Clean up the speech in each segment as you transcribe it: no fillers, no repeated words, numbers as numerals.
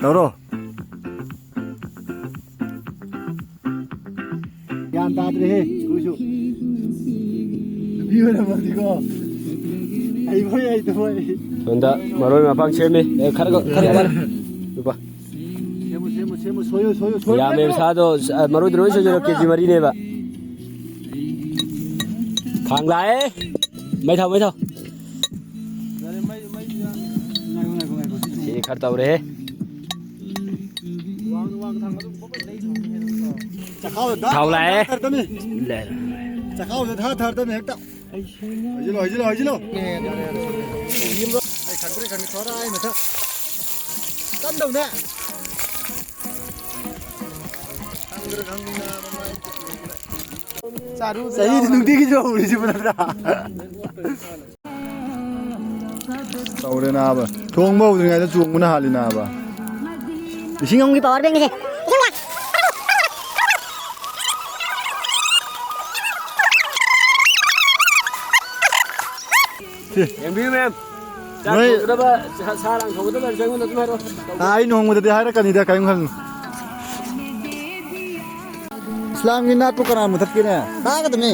ꯇꯧꯔꯣ ꯒ꯭ꯌꯥꯟ ꯇꯥꯗ꯭ꯔꯦꯍꯦ ꯑꯩꯈꯣꯏꯁꯨ ꯅꯨꯄꯤ ꯑꯣꯏꯔꯝꯃꯗꯤꯀꯣ ꯍꯩꯕꯣꯏ ꯍꯩꯇꯕꯣꯏ ꯁꯣꯝꯗ ꯃꯔꯣꯏ ꯃꯄꯥꯡ ꯁꯦꯝꯃꯤ ꯈꯔ ꯂꯨꯄꯥ ꯁꯦꯝꯃꯨ ꯁꯣꯏꯌꯨ ꯌꯥꯝꯃꯦꯕ ꯁꯥꯗꯣ ꯃꯔꯣꯏꯗꯣ ꯂꯣꯏ ꯁꯣꯏꯖꯔꯣ ꯀꯦꯖꯤ 4ꯅꯦꯕ ꯈꯥꯡ ꯂꯥꯛꯑꯦ ꯃꯩ ꯊꯥꯎ ꯁꯤ ꯈꯔ ꯇꯧꯔꯦ ꯊꯥꯎ ꯂꯥꯛꯑꯦ ꯆꯈꯥꯎꯗ ꯊꯥꯔꯗꯕꯅꯤ ꯍꯦꯛꯇ ꯍꯩꯖꯤꯜꯂꯣ ꯑꯩ ꯈꯪꯗ꯭ꯔꯦ ꯊꯣꯔꯥ ꯑꯩ ꯃꯊꯛ ꯀꯟꯗꯧꯅꯦ ꯆꯍꯤꯗꯤ ꯅꯨꯡꯇꯤꯒꯤꯁꯨ ꯍꯧꯔꯤꯁꯤꯕ ꯅꯠꯇ꯭ꯔꯥ ꯇꯧꯔꯦ ꯅꯥꯕ ꯊꯣꯡꯕ ꯍꯧꯗ꯭ꯔꯤꯉꯩꯗ ꯆꯣꯡꯕꯅ ꯍꯥꯜꯂꯤ ꯅꯥꯕ ꯂꯤꯁꯤꯡ ꯑꯃꯒꯤ ꯄꯥꯋꯔ ꯕꯦꯡꯛꯁꯦ ꯌꯦꯡꯕꯤꯌꯨ ꯃꯦꯝ ꯁꯥ ꯂꯥꯡ ꯊꯣꯡꯒꯗꯕ ꯑꯩꯉꯣꯟꯗ ꯑꯗꯨꯝ ꯍꯥꯏꯔꯛꯑꯣ ꯑꯩ ꯅꯣꯡꯃꯗꯗꯤ ꯍꯥꯏꯔꯛꯀꯅꯤꯗ ꯀꯔꯤꯝ ꯈꯜꯂꯨ ꯏꯁꯂꯥꯝꯒꯤ ꯅꯥꯠꯄꯨ ꯀꯅꯥ ꯃꯨꯊꯠꯀꯦꯅꯦ ꯇꯥꯒꯗꯕꯅꯤ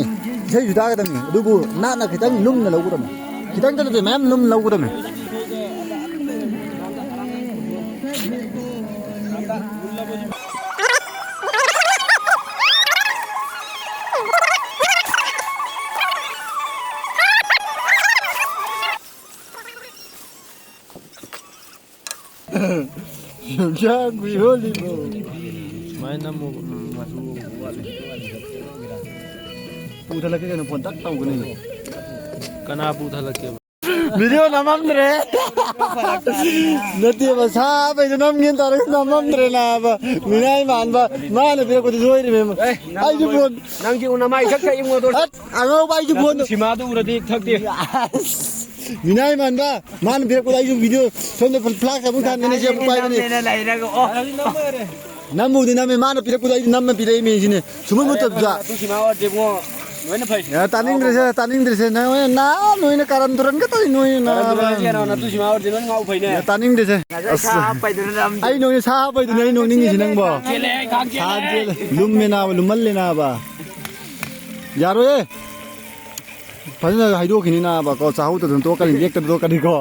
ꯏꯁꯩꯁꯨ ꯇꯥꯒꯗꯕꯅꯤ ꯑꯗꯨꯕꯨ ꯅꯥꯠꯅ ꯈꯤꯇꯪ ꯂꯨꯝꯅ ꯂꯧꯒꯗꯕꯅꯤ ꯈꯤꯇꯪꯇ ꯅꯠꯇꯦ ꯃꯌꯥꯝ ꯂꯨꯝꯅ ꯂꯧꯒꯗꯕꯅꯤ ꯄꯨꯊꯜꯂꯛꯀꯦ ꯀꯩꯅꯣ ꯐꯣꯟ ꯇꯛ ꯇꯧꯒꯅꯤ ꯀꯅꯥ ꯄꯨꯊꯜꯂꯛꯀꯦ ꯚꯤꯗꯤꯑꯣ ꯅꯝꯃꯝꯗ꯭ꯔꯦ ꯅꯠꯇꯦꯕ ꯁꯥꯕꯩꯗꯣ ꯅꯝꯒꯦꯅ ꯇꯧꯔꯒ ꯅꯝꯃꯝꯗ꯭ꯔꯦ ꯅꯥꯕ ꯃꯤꯅꯥꯏ ꯃꯥꯟꯕ ꯃꯥꯅ ꯄꯤꯔꯛꯄꯗꯨ ꯁꯣꯏꯔꯤꯃꯦ ꯑꯩꯁꯨ ꯐꯣꯟ ꯅꯪꯒꯤ ꯎꯅꯃꯥꯏ ꯊꯛꯇ ꯏꯉꯣꯗꯣ ꯑꯉꯧꯕ ꯑꯩꯁꯨ ꯐꯣꯟ ꯁꯤꯃꯥꯗꯨ ꯎꯔꯗꯤ ꯊꯛꯇꯦ ꯃꯤꯅꯥꯏ ꯃꯥꯟꯕ ꯃꯥꯅ ꯄꯤꯔꯛꯄꯗ ꯑꯩꯁꯨ ꯚꯤꯗꯤꯑꯣ ꯁꯣꯝꯗ ꯐ꯭ꯂꯥꯛꯁ ꯑꯃꯨꯛ ꯊꯥꯟꯒꯅꯤ ꯁꯤ ꯑꯃꯨꯛ ꯄꯥꯏꯒꯅꯤ ꯅꯝꯕꯨꯗꯤ ꯅꯝꯃꯦ ꯃꯥꯅ ꯄꯤꯔꯛꯄꯗ ꯑꯩꯁꯨ ꯅꯝꯃ ꯄꯤꯔꯛꯏꯃꯦ ꯁꯤꯅꯦ ꯁꯨꯃꯟ ꯃꯨꯠꯇꯕꯗ ꯇꯥꯅꯤꯡꯗ꯭ꯔꯤꯁꯦ ꯅꯣꯏꯅ ꯀꯥꯔꯟ ꯇꯨꯔꯟꯒ ꯇꯧꯏ ꯅꯣꯏꯅ ꯇꯥꯅꯤꯡꯗ꯭ꯔꯤꯁꯦ ꯑꯩ ꯅꯣꯏꯅ ꯁꯥ ꯍꯥꯞꯄꯩꯗꯨꯅꯦ ꯑꯩ ꯅꯣꯛꯅꯤꯡꯉꯤꯁꯤ ꯅꯪꯕꯣ ꯂꯨꯝꯃꯦ ꯅꯥꯕ ꯂꯨꯝꯃꯜꯂꯦ ꯅꯥꯕ ꯌꯥꯔꯣꯏꯌꯦ ꯐꯖꯅ ꯍꯩꯗꯣꯛꯈꯤꯅꯤ ꯅꯥꯕ ꯀꯣ ꯆꯥꯍꯧꯗꯗꯅ ꯇꯣꯛꯀꯅꯤ ꯂꯦꯛꯇꯅ ꯇꯣꯛꯀꯅꯤꯀꯣ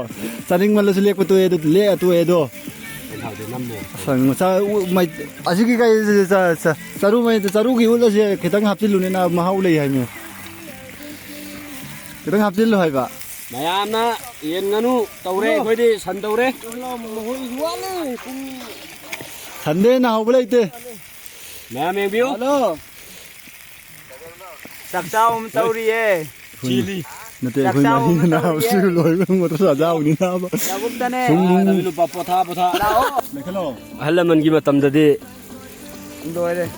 ꯆꯥꯅꯤꯡꯃꯜꯂꯁꯨ ꯂꯦꯛꯄ ꯇꯣꯛꯑꯦ ꯑꯗꯨ ꯂꯦꯛꯑ ꯇꯣꯛꯑꯦ ꯑꯗꯣ ꯑꯁꯤꯒꯤ ꯀꯩ ꯆꯔꯨꯒꯤ ꯎꯠꯂꯁꯦ ꯈꯤꯇꯪ ꯍꯥꯞꯆꯤꯜꯂꯨꯅꯦ ꯅꯥꯕ ꯃꯍꯥꯎ ꯂꯩ ꯍꯥꯏꯅꯦ ꯈꯤꯇꯪ ꯍꯥꯞꯆꯤꯜꯂꯨ ꯍꯥꯏꯕ ꯃꯌꯥꯝꯅ ꯌꯦꯟ ꯉꯥꯅꯨ ꯇꯧꯔꯦ ꯑꯩꯈꯣꯏꯗꯤ ꯁꯟ ꯇꯧꯔꯦ ꯁꯟꯗꯦꯅ ꯍꯧꯕ ꯂꯩꯇꯦ ꯃꯌꯥꯝ ꯌꯦꯡꯕꯤꯌꯨ ꯆꯥꯛꯆꯥꯎ ꯑꯃ ꯇꯧꯔꯤꯌꯦ ꯆꯤꯂꯤ ꯅꯠꯇꯦ ꯑꯩꯈꯣꯏ ꯃꯔꯤꯅ ꯅꯥꯕ ꯁꯤ ꯂꯣꯏꯕ ꯆꯥꯖꯥꯎꯅꯤ ꯅꯥꯕ ꯄꯣꯊꯥ ꯑꯍꯜ ꯂꯃꯟꯒꯤ ꯃꯇꯝꯗꯗꯤ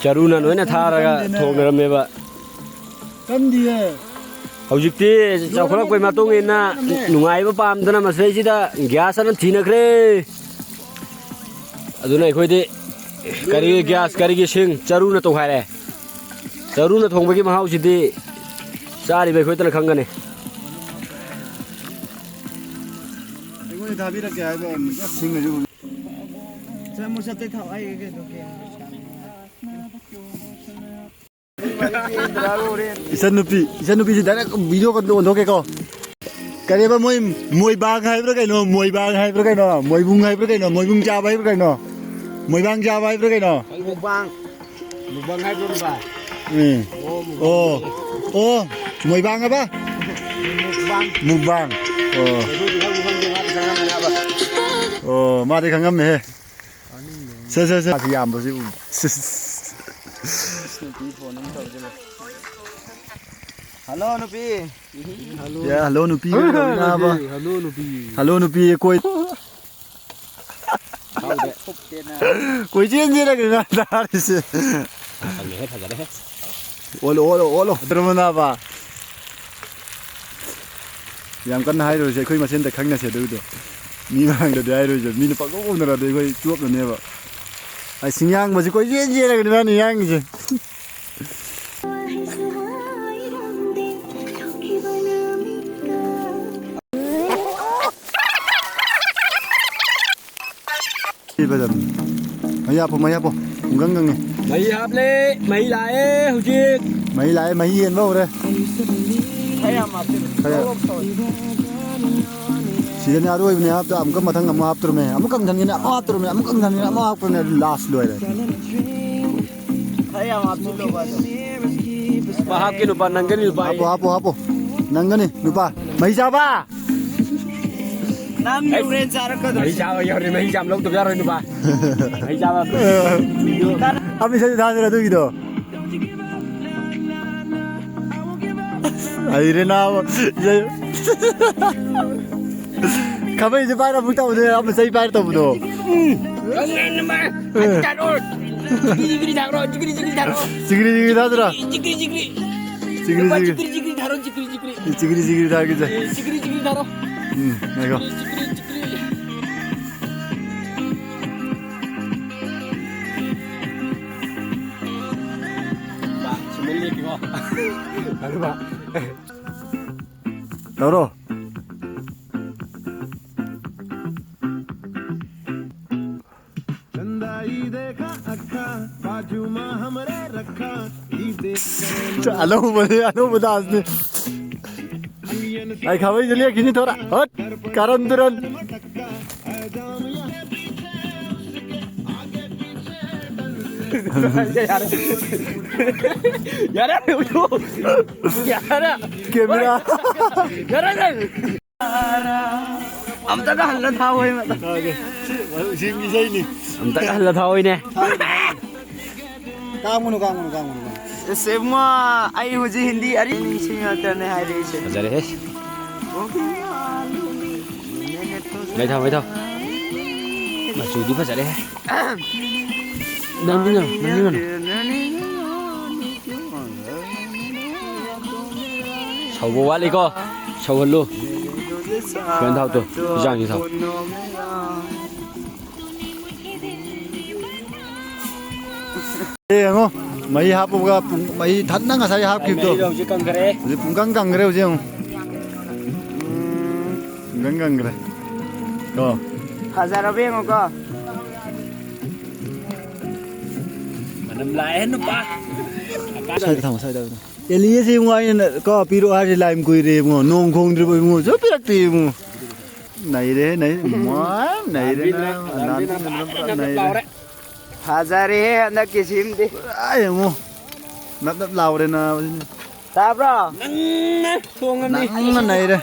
ꯆꯔꯨꯅ ꯂꯣꯏꯅ ꯊꯥꯔꯒ ꯊꯣꯡꯅꯔꯝꯃꯦꯕ ꯀꯟꯗꯤꯌꯦ ꯍꯧꯖꯤꯛꯇꯤ ꯆꯥꯎꯈꯠꯂꯛꯄꯩ ꯃꯇꯨꯡ ꯏꯟꯅ ꯅꯨꯡꯉꯥꯏꯕ ꯄꯥꯝꯗꯅ ꯃꯁꯤꯗꯩꯁꯤꯗ ꯒ꯭ꯌꯥꯁ ꯑꯅ ꯊꯤꯅꯈ꯭ꯔꯦ ꯑꯗꯨꯅ ꯑꯩꯈꯣꯏꯗꯤ ꯀꯔꯤꯒꯤ ꯒ꯭ꯌꯥꯁ ꯀꯔꯤꯒꯤ ꯁꯤꯡ ꯆꯔꯨꯅ ꯇꯧꯈꯥꯏꯔꯦ ꯆꯔꯨꯅ ꯊꯣꯡꯕꯒꯤ ꯃꯍꯥꯎꯁꯤꯗꯤ ꯆꯥꯔꯤꯕ ꯑꯩꯈꯣꯏꯗꯅ ꯈꯪꯒꯅꯤ ꯑꯩꯉꯣꯟꯗ ꯊꯥꯕꯤꯔꯛꯀꯦ ꯍꯥꯏꯕ ꯁꯤꯡꯉꯁꯨ 이찬누피 나랑 비디오 건도 온도게고 그래봐 모이방 하이브라 가이노 모이방 하이브라 가이노 모이붕 하이브라 가이노 모이붕 잡아 하이브라 가이노 모이방 잡아 하이브라 가이노 무방 하이브라 봐 오 모이방 하봐 무방 마디 강감네 세세세 아직 안 보지 Hello Nupi. Yeah, hello Nupi. Hello Nupi. Koi jenjera kena taris. Olo. Termana ba. Yang kan hai rồi koi masen ta khangna se du do. Mi mang da dai rồi mi na pa ko na ra de koi chuop na ne ba. Ai singyang ma ji koi jenjera kena ni yang ji. 이거든. 마이 아파 마이 아파. 건강해. Mày hấp lê, mày lại hụt chiếc. 마이 라이 마이 엔 뭐래? Kaya mapil. Kaya. Sidan aru ibne hap to amka mathang am hap turme amkang dhanina hap turme amkang dhanina am hap turme last loire. Kaya mapil lo ba? Mahap ke lupa nanggan lupa. Hapo. Nangani lupa. Mahi saba. Nam yuren sarak ka. Mày sao giờ thì mày chạm lông tụi rồi lupa. Mày sao? Abi sa dhanira tu gido. Aire na. Kabe je para buta ude am sai par to budo. Nanggan mah. Ajar oi. Jigri dharo, jigri dharo. Sigri dhadra. Jigri. Sigri dharo, jigri. Sigri dhagi ja. Jigri dharo. Nego. Ba, cuma lihat kok. Baru ba. Toro. Alo badass ने आई खावे चलिए किनी थोड़ा हट कारण तुरंत यार उठो यार कैमरा यार Am ta ka halat ha hoy mata. SIM की सही नहीं हम तक हल्ला था होई ने काम Semua ai huji Hindi ari singa tane hai re se. जा रे mấy thằng mà chú đi phải ra đây đang đi nào sầu bò đi co sầu hơn luôn quen thao tôi giang như thao 예, 뭐 마이 하보가 마이 단나가 사이 합기도 đâu chứ cần cái 이제 붕강강 그래 오지 형 붕강강 그래 거 Hazar abe ngo ka. mà nằm lại hết nó ba 사이다 담아 사이다 엘리에세 용와이는 거 비로 하지 라임 구이레 뭐 농공들 뭐 저 비락티 뭐 나이래 나이 뭐 나이래 나이래 Hazar he na kisim de. ai 뭐 납납 라우레나 Ta bro. thong em đi 낭만 나이래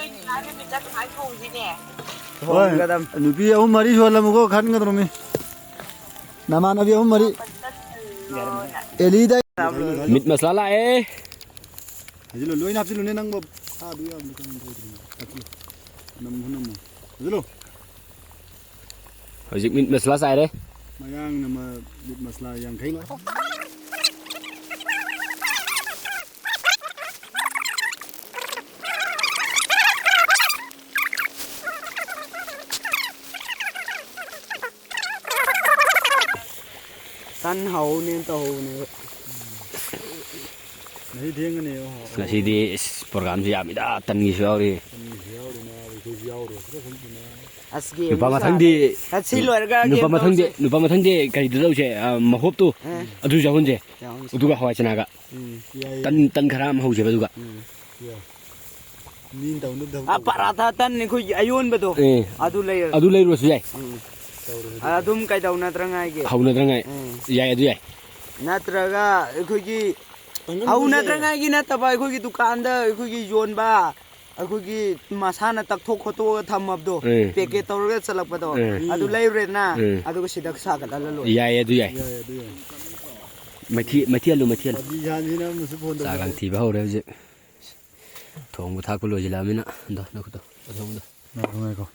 Hong ka dam. 누비 아홉 마리 좋아하려고 가는 거 들으면 나만 아비 아홉 마리 엘리다 mịt mà xóa lại 아질로 로인 합질로 내는 거 사두야 무슨 너무 아질로 hồi dịch mịt mà xóa sai đấy 마양 나마 빗 마슬라 양 가이노 Tan hậu nên tàu này. 나이 대응이네요 là gì đi program gì làm đã tân nghỉ sao đi Asgi. nupa mà thằng đi Asi lo ga nupa mà thằng đi cái gì đâu chứ mà hộp tu adu jauh je adu gak hawa cinaga tan karam hau je badu gak 닌 다운 dabda Apa rata tan ni ku ayun ba to? Adu lay rồi suy Adum kai daw na trangai ge. hau na drangai yai adu yai Natraga ku gi au na trangai gi na tabai ku gi dukan da ku gi yon ba. Ku gi masana tak thok khoto tham ab do. Peke tawra chalak ba do. Adu lay re na. Adu ko sidak sa ka dal lo. yai adu yai mai thi lu 비잔이나 무슨 본다 sa gang thi ba hau re je thong bu thak lo je la mina da na ko to thong da 나도 이거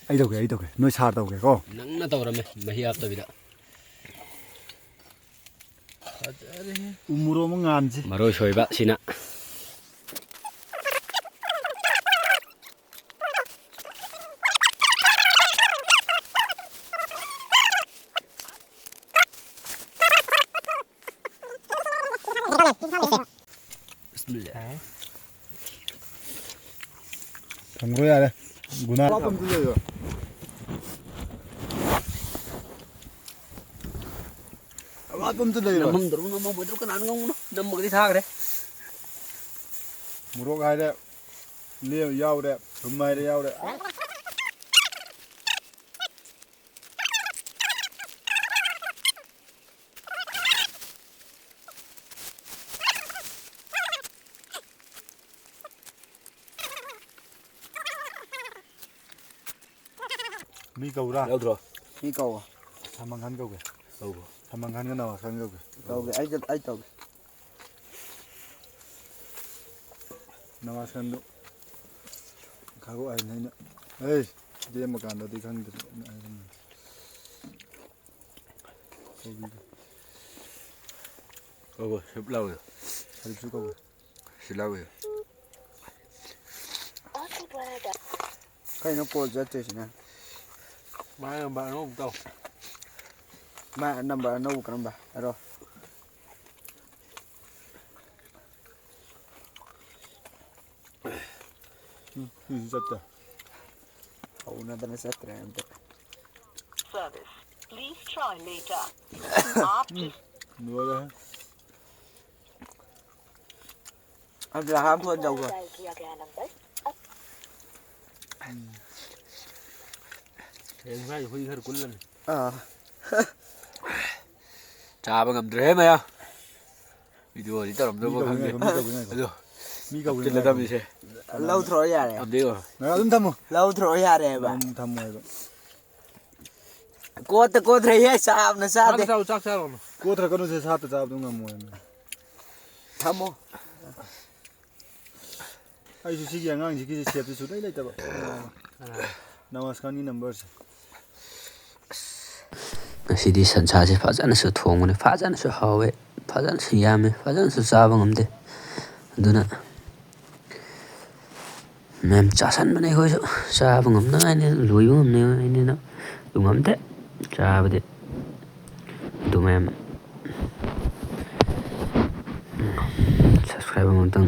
아이도 게 너 살다고 게고 nang na tawra me mahi ap to bida 우무로 뭐 안지 maro shoi ba sina bismillah 담그야 돼 문화 ꯑꯗꯨꯝꯇ ꯂꯩꯕ ꯅꯝꯃꯝꯗ꯭ꯔꯣ ꯅꯝꯃꯝꯃꯣꯏꯗ꯭ꯔꯣ ꯀꯅꯥꯅ ꯉꯝꯒꯅꯣ ꯅꯝꯃꯒꯗꯤ ꯊꯥꯈ꯭ꯔꯦ ꯃꯣꯔꯣꯛ ꯍꯥꯏꯔꯦ ꯌꯥꯎꯔꯦ ꯊꯨꯝ ꯍꯥꯏꯔꯦ ꯌꯥꯎꯔꯦ ꯃꯤ ꯀꯧꯔꯥ ꯌꯥꯎꯗ꯭ꯔꯣ ꯃꯤ ꯀꯧ ꯁꯃꯪꯈꯟ ꯀꯧꯒꯦ ꯇꯧꯕ ꯁꯃꯪꯈꯟꯒ ꯅꯋꯥꯁꯟ ꯀꯧꯒꯦ ꯀꯧꯒꯦ ꯑꯩ ꯇꯧꯒꯦ ꯅꯋꯥꯁꯟꯗꯨ ꯈꯥꯒꯣꯛ ꯍꯥꯏꯅ ꯑꯩꯅ ꯑꯩ ꯂꯦꯝꯕ ꯀꯥꯟꯗꯗꯤ ꯈꯪꯗ꯭ꯔꯦ ꯀꯧꯕ ꯁꯨꯞ ꯂꯥꯎꯋꯦ ꯁꯔꯤꯞꯁꯨ ꯀꯧꯒꯦ ꯁꯤ ꯂꯥꯎꯋꯦ ꯀꯩꯅꯣ ꯀꯣꯜ ꯆꯠꯇ꯭ꯔꯤꯁꯤꯅ ꯃꯥꯏ ꯅꯝꯕꯔ ꯑꯅꯧꯕ ꯇꯧ ꯃꯥ ꯅꯝꯕꯔ ꯑꯅꯧꯕ ꯀꯔꯝꯕ ꯍꯥꯏꯔꯣ ꯁꯤꯁꯨ ꯆꯠꯇꯦ ꯍꯧꯅꯗꯅ ꯆꯠꯇ꯭ꯔꯦ ꯑꯝꯇ Service. Please try later. ꯂꯣꯏꯔꯦ ꯑꯝꯇ ꯍꯥꯞ ꯐꯣꯟ ꯇꯧꯕ डायल किया गया नंबर ꯍꯌꯦꯡ ꯍꯨꯏ ꯈꯔ ꯀꯨꯜꯂꯅꯤ ꯆꯥꯕ ꯉꯝꯗ꯭ꯔꯦꯍꯦ ꯃꯌꯥꯝ ꯚꯤꯗꯤꯑꯣꯗꯤ ꯇꯧꯔꯝꯗ꯭ꯔꯕ ꯈꯪꯗꯦ ꯑꯗꯣ ꯃꯤ ꯀꯧꯒꯦ ꯆꯤꯜꯂꯗꯕꯅꯤꯁꯦ ꯂꯧꯊ꯭ꯔꯣ ꯌꯥꯔꯦ ꯑꯝꯗꯦꯌꯣ ꯑꯗꯨꯝ ꯊꯝꯃꯣ ꯂꯧꯊ꯭ꯔꯣ ꯌꯥꯔꯦꯕ ꯑꯗꯨꯝ ꯊꯝꯃꯣ ꯍꯥꯏꯕ ꯀꯣꯠꯇ꯭ꯔꯦ ꯆꯥꯕꯅ ꯆꯥꯗꯦ ꯆꯥꯛ ꯆꯥꯔꯣꯅ ꯀꯣꯠꯊꯔꯛꯀꯅꯨꯁꯦ ꯁꯥꯠꯇ ꯆꯥꯕꯗꯣ ꯉꯝꯃꯣꯏꯅ ꯊꯝꯃꯣ ꯑꯩꯁꯨ ꯁꯤꯒꯤ ꯑꯉꯥꯡꯁꯤꯒꯤ ꯁꯦꯞꯁꯤ ꯁꯨꯡꯂꯩ ꯂꯩꯇꯕ ꯅꯋꯥꯁꯈꯥꯟꯒꯤ ꯅꯝꯕꯔꯁꯦ ꯉꯁꯤꯗꯤ ꯁꯟꯁꯥꯁꯦ ꯐꯖꯅꯁꯨ ꯊꯣꯡꯕꯅꯤ ꯐꯖꯅꯁꯨ ꯍꯥꯎꯋꯦ ꯐꯖꯅꯁꯨ ꯌꯥꯝꯃꯦ ꯐꯖꯅꯁꯨ ꯆꯥꯕ ꯉꯝꯗꯦ ꯑꯗꯨꯅ ꯃꯌꯥꯝ ꯆꯥꯁꯟꯕꯅꯦ ꯑꯩꯈꯣꯏꯁꯨ ꯆꯥꯕ ꯉꯝꯅꯉꯥꯏꯅꯤ ꯂꯣꯏꯕ ꯉꯝꯅꯉꯥꯏꯅꯤꯅ ꯑꯗꯨ ꯉꯝꯗꯦ ꯆꯥꯕꯗꯤ ꯑꯗꯨ ꯃꯌꯥꯝ ꯁꯕꯁꯀ꯭ꯔꯥꯏꯕ ꯑꯃꯇꯪ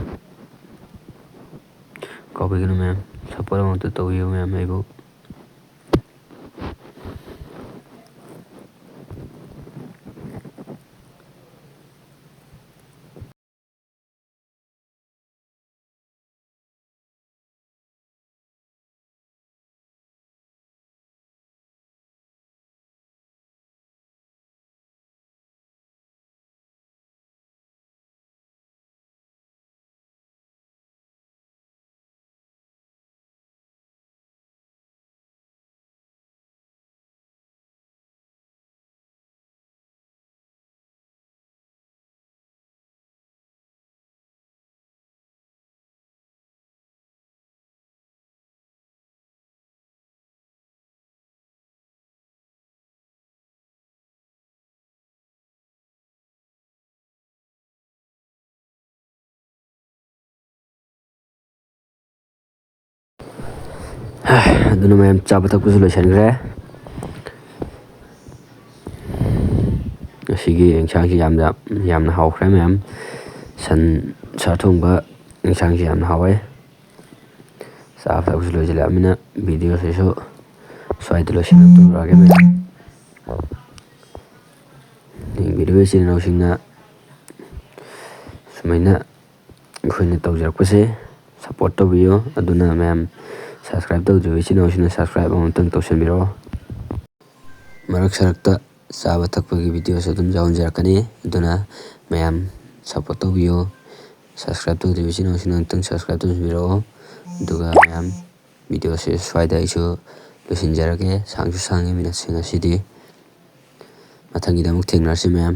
ꯀꯥꯎꯕꯤꯒꯅꯨ ꯃꯌꯥꯝ ꯁꯞꯄꯣꯔꯠ ꯑꯃꯇ ꯇꯧꯕꯤꯌꯨ ꯃꯌꯥꯝ ꯑꯩꯕꯨ ꯑꯗꯨꯅ ꯃꯌꯥꯝ ꯆꯥꯕ ꯊꯛꯄꯁꯨ ꯂꯣꯏꯁꯤꯟꯈ꯭ꯔꯦ ꯉꯁꯤꯒꯤ ꯌꯦꯟꯁꯥꯡꯁꯤ ꯌꯥꯝꯅ ꯍꯥꯎꯈ꯭ꯔꯦ ꯃꯌꯥꯝ ꯁꯟ ꯁꯥ ꯊꯣꯡꯕ ꯌꯦꯟꯁꯥꯡꯁꯤ ꯌꯥꯝꯅ ꯍꯥꯎꯋꯦ ꯆꯥꯕ ꯊꯛꯄꯁꯨ ꯂꯣꯏꯁꯤꯜꯂꯛꯑꯕꯅꯤꯅ ꯚꯤꯗꯤꯑꯣꯁꯤꯁꯨ ꯁ꯭ꯋꯥꯏꯗ ꯂꯣꯏꯁꯤꯜꯂꯛꯇꯧꯔꯒꯦ ꯃꯌꯥꯝ ꯌꯦꯡꯕꯤꯔꯤꯕ ꯏꯆꯤꯜ ꯏꯅꯥꯎꯁꯤꯡꯅ ꯁꯨꯃꯥꯏꯅ ꯑꯩꯈꯣꯏꯅ ꯇꯧꯖꯔꯛꯄꯁꯦ ꯁꯞꯄꯣꯔꯠ ꯇꯧꯕꯤꯌꯨ ꯑꯗꯨꯅ ꯃꯌꯥꯝ ꯁꯕꯁꯀ꯭ꯔꯥꯏꯕ ꯇꯧꯗ꯭ꯔꯤꯕ ꯏꯆꯤꯜ ꯏꯅꯥꯎꯁꯤꯡꯅ ꯁꯕꯁꯀ꯭ꯔꯥꯏꯕ ꯑꯃꯇꯪ ꯇꯧꯁꯟꯕꯤꯔꯛꯑꯣ ꯃꯔꯛ ꯁꯔꯛꯇ ꯆꯥꯕ ꯊꯛꯄꯒꯤ ꯚꯤꯗꯤꯑꯣꯁꯨ ꯑꯗꯨꯝ ꯌꯥꯎꯍꯟꯖꯔꯛꯀꯅꯤ ꯑꯗꯨꯅ ꯃꯌꯥꯝ ꯁꯞꯄꯣꯔꯠ ꯇꯧꯕꯤꯌꯨ ꯁꯕꯁꯀ꯭ꯔꯥꯏꯕ ꯇꯧꯗ꯭ꯔꯤꯕ ꯏꯆꯤꯜ ꯏꯅꯥꯎꯁꯤꯡꯅ ꯑꯃꯨꯛꯇꯪ ꯁꯕꯁꯀ꯭ꯔꯥꯏꯕ ꯇꯧꯁꯟꯕꯤꯔꯛꯑꯣ ꯑꯗꯨꯒ ꯃꯌꯥꯝ ꯚꯤꯗꯤꯑꯣꯁꯦ ꯁ꯭ꯋꯥꯏꯗ ꯑꯩꯁꯨ ꯂꯣꯏꯁꯤꯟꯖꯔꯒꯦ ꯁꯥꯡꯁꯨ ꯁꯥꯡꯉꯤ ꯃꯤꯅꯠꯁꯤꯡ ꯑꯁꯤꯗꯤ ꯃꯊꯪꯒꯤꯗ ꯑꯃꯨꯛ ꯊꯦꯡꯅꯔꯁꯤ ꯃꯌꯥꯝ